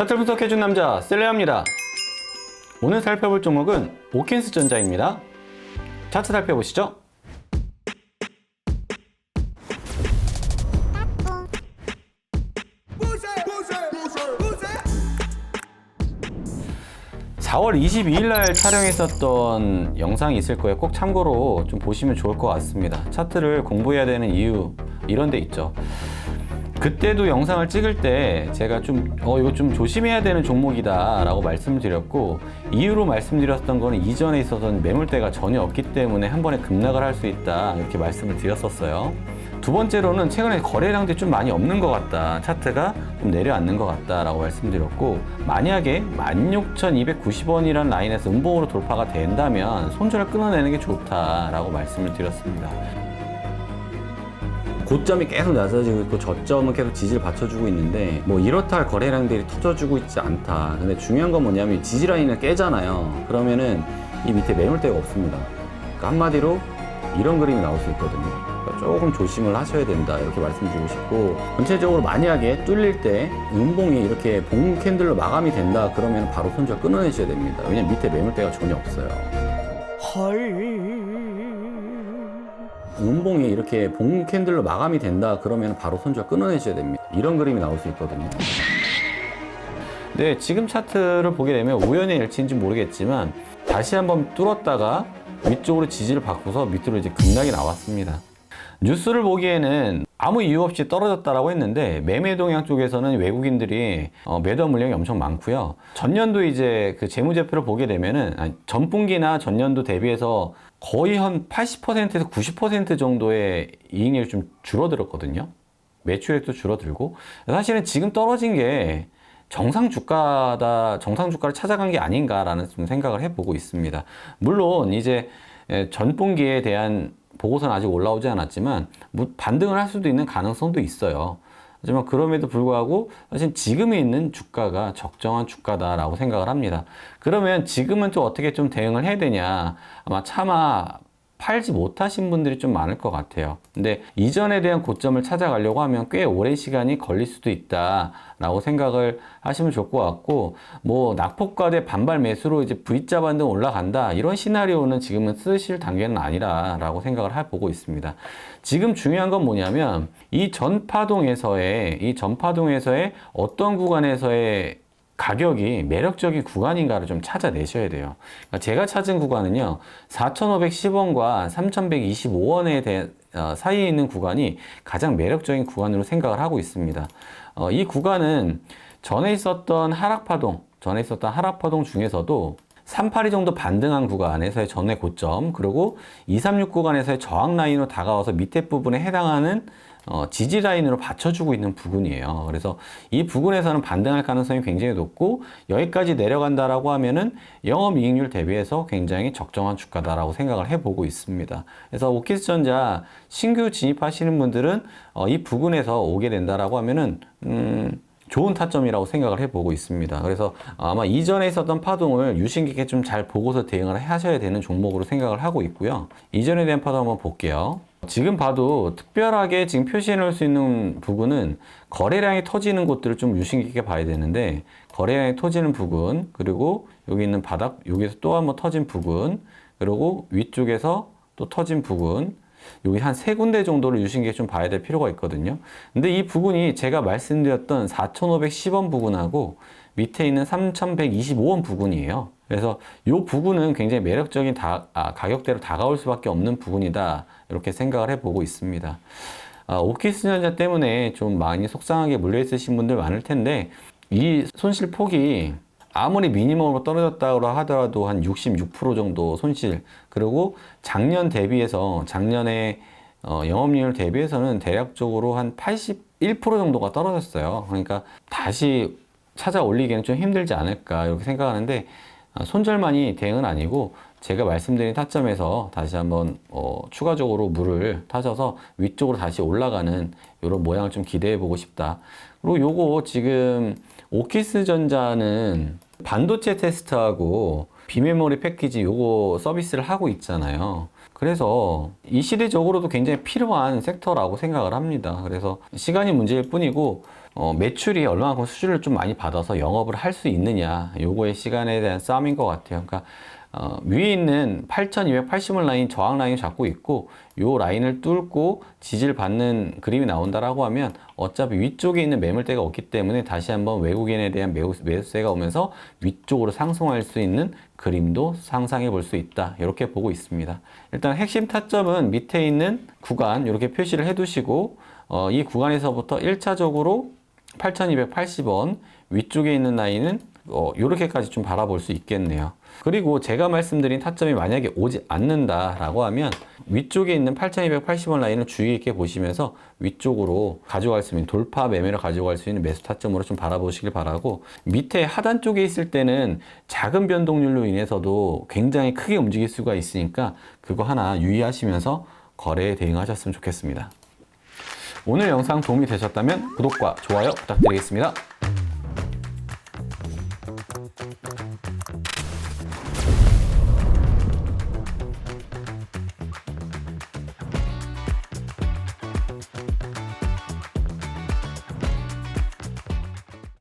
차트 분석해준 남자 셀레아입니다. 오늘 살펴볼 종목은 오킨스전자입니다. 차트 살펴보시죠. (4월 22일) 날 촬영했었던 영상이 있을 거예요. 꼭 참고로 좀 보시면 좋을 것 같습니다. 차트를 공부해야 되는 이유 이런 데 있죠. 그때도 영상을 찍을 때 제가 이거 좀 조심해야 되는 종목이다 라고 말씀을 드렸고, 이유로 말씀드렸던 거는 이전에 있었던 매물대가 전혀 없기 때문에 한 번에 급락을 할 수 있다 이렇게 말씀을 드렸었어요. 두 번째로는 최근에 거래량들이 좀 많이 없는 것 같다, 차트가 좀 내려앉는 것 같다 라고 말씀드렸고, 만약에 16,290원이라는 라인에서 음봉으로 돌파가 된다면 손절을 끊어내는 게 좋다 라고 말씀을 드렸습니다. 고점이 계속 낮아지고 있고 저점은 계속 지지를 받쳐주고 있는데 뭐 이렇다 할 거래량들이 터져주고 있지 않다. 근데 중요한 건 뭐냐면 지지 라인을 깨잖아요. 그러면은 이 밑에 매물대가 없습니다. 그러니까 한마디로 이런 그림이 나올 수 있거든요. 그러니까 조금 조심을 하셔야 된다 이렇게 말씀드리고 싶고, 전체적으로 만약에 뚫릴 때 음봉이 이렇게 봉 캔들로 마감이 된다 그러면 바로 손절 끊어내셔야 됩니다. 왜냐면 밑에 매물대가 전혀 없어요. 음봉이 이렇게 봉 캔들로 마감이 된다 그러면 바로 손절 끊어내셔야 됩니다. 이런 그림이 나올 수 있거든요. 네, 지금 차트를 보게 되면 우연의 일치인지 모르겠지만 다시 한번 뚫었다가 위쪽으로 지지를 받고서 밑으로 이제 급락이 나왔습니다. 뉴스를 보기에는 아무 이유 없이 떨어졌다라고 했는데 매매 동향 쪽에서는 외국인들이 매도한 물량이 엄청 많고요. 전년도 이제 그 재무제표를 보게 되면은 전분기나 전년도 대비해서 거의 한 80%에서 90% 정도의 이익률이 좀 줄어들었거든요. 매출액도 줄어들고, 사실은 지금 떨어진 게 정상 주가를 찾아간 게 아닌가라는 좀 생각을 해보고 있습니다. 물론 이제 전분기에 대한 보고서는 아직 올라오지 않았지만 반등을 할 수도 있는 가능성도 있어요. 하지만 그럼에도 불구하고 사실 지금에 있는 주가가 적정한 주가다라고 생각을 합니다. 그러면 지금은 좀 어떻게 좀 대응을 해야 되냐, 아마 차마 팔지 못하신 분들이 좀 많을 것 같아요. 근데 이전에 대한 고점을 찾아가려고 하면 꽤 오랜 시간이 걸릴 수도 있다라고 생각을 하시면 좋을 것 같고, 뭐 낙폭과대 반발 매수로 이제 V자 반등 올라간다 이런 시나리오는 지금은 쓰실 단계는 아니라라고 생각을 해보고 있습니다. 지금 중요한 건 뭐냐면 이 전파동에서의 어떤 구간에서의 가격이 매력적인 구간인가를 좀 찾아내셔야 돼요. 그러니까 제가 찾은 구간은요, 4,510원과 3,125원에 사이에 있는 구간이 가장 매력적인 구간으로 생각을 하고 있습니다. 이 구간은 전에 있었던 하락파동 중에서도 382 정도 반등한 구간에서의 전의 고점, 그리고 236 구간에서의 저항 라인으로 다가와서 밑에 부분에 해당하는 지지 라인으로 받쳐주고 있는 부분이에요. 그래서 이 부분에서는 반등할 가능성이 굉장히 높고, 여기까지 내려간다라고 하면은 영업이익률 대비해서 굉장히 적정한 주가다라고 생각을 해보고 있습니다. 그래서 오킨스전자 신규 진입하시는 분들은 이 부분에서 오게 된다라고 하면은 좋은 타점이라고 생각을 해보고 있습니다. 그래서 아마 이전에 있었던 파동을 유심 깊게 좀 잘 보고서 대응을 하셔야 되는 종목으로 생각을 하고 있고요. 이전에 대한 파동 한번 볼게요. 지금 봐도 특별하게 지금 표시해 놓을 수 있는 부분은 거래량이 터지는 곳들을 좀 유심 깊게 봐야 되는데, 거래량이 터지는 부분, 그리고 여기 있는 바닥, 여기서 또 한번 터진 부분, 그리고 위쪽에서 또 터진 부분, 여기 한 세 군데 정도를 유심 깊게 좀 봐야 될 필요가 있거든요. 근데 이 부분이 제가 말씀드렸던 4,510원 부분하고 밑에 있는 3,125원 부분이에요. 그래서 이 부분은 굉장히 매력적인 가격대로 다가올 수밖에 없는 부분이다 이렇게 생각을 해보고 있습니다. 오킨스전자 때문에 좀 많이 속상하게 물려있으신 분들 많을 텐데, 이 손실 폭이 아무리 미니멈으로 떨어졌다고 하더라도 한 66% 정도 손실, 그리고 작년 대비해서 작년에 영업이익률 대비해서는 대략적으로 한 81% 정도가 떨어졌어요. 그러니까 다시 찾아 올리기에는 좀 힘들지 않을까 이렇게 생각하는데, 손절만이 대응은 아니고 제가 말씀드린 타점에서 다시 한번 추가적으로 물을 타셔서 위쪽으로 다시 올라가는 이런 모양을 좀 기대해 보고 싶다. 그리고 요거 지금 오킨스전자는 반도체 테스트하고 비메모리 패키지 요거 서비스를 하고 있잖아요. 그래서 이 시대적으로도 굉장히 필요한 섹터라고 생각을 합니다. 그래서 시간이 문제일 뿐이고, 매출이 얼마만큼 수주를 좀 많이 받아서 영업을 할 수 있느냐, 요거의 시간에 대한 싸움인 것 같아요. 그러니까 위에 있는 8280원 라인, 저항 라인을 잡고 있고, 요 라인을 뚫고 지지를 받는 그림이 나온다라고 하면 어차피 위쪽에 있는 매물대가 없기 때문에 다시 한번 외국인에 대한 매수세가 오면서 위쪽으로 상승할 수 있는 그림도 상상해 볼 수 있다, 이렇게 보고 있습니다. 일단 핵심 타점은 밑에 있는 구간 이렇게 표시를 해 두시고, 이 구간에서부터 1차적으로 8280원 위쪽에 있는 라인은 이렇게까지 좀 바라볼 수 있겠네요. 그리고 제가 말씀드린 타점이 만약에 오지 않는다라고 하면 위쪽에 있는 8280원 라인을 주의 있게 보시면서 위쪽으로 가져갈 수 있는 돌파 매매를 가져갈 수 있는 매수 타점으로 좀 바라보시길 바라고, 밑에 하단 쪽에 있을 때는 작은 변동률로 인해서도 굉장히 크게 움직일 수가 있으니까 그거 하나 유의하시면서 거래에 대응하셨으면 좋겠습니다. 오늘 영상 도움이 되셨다면 구독과 좋아요 부탁드리겠습니다.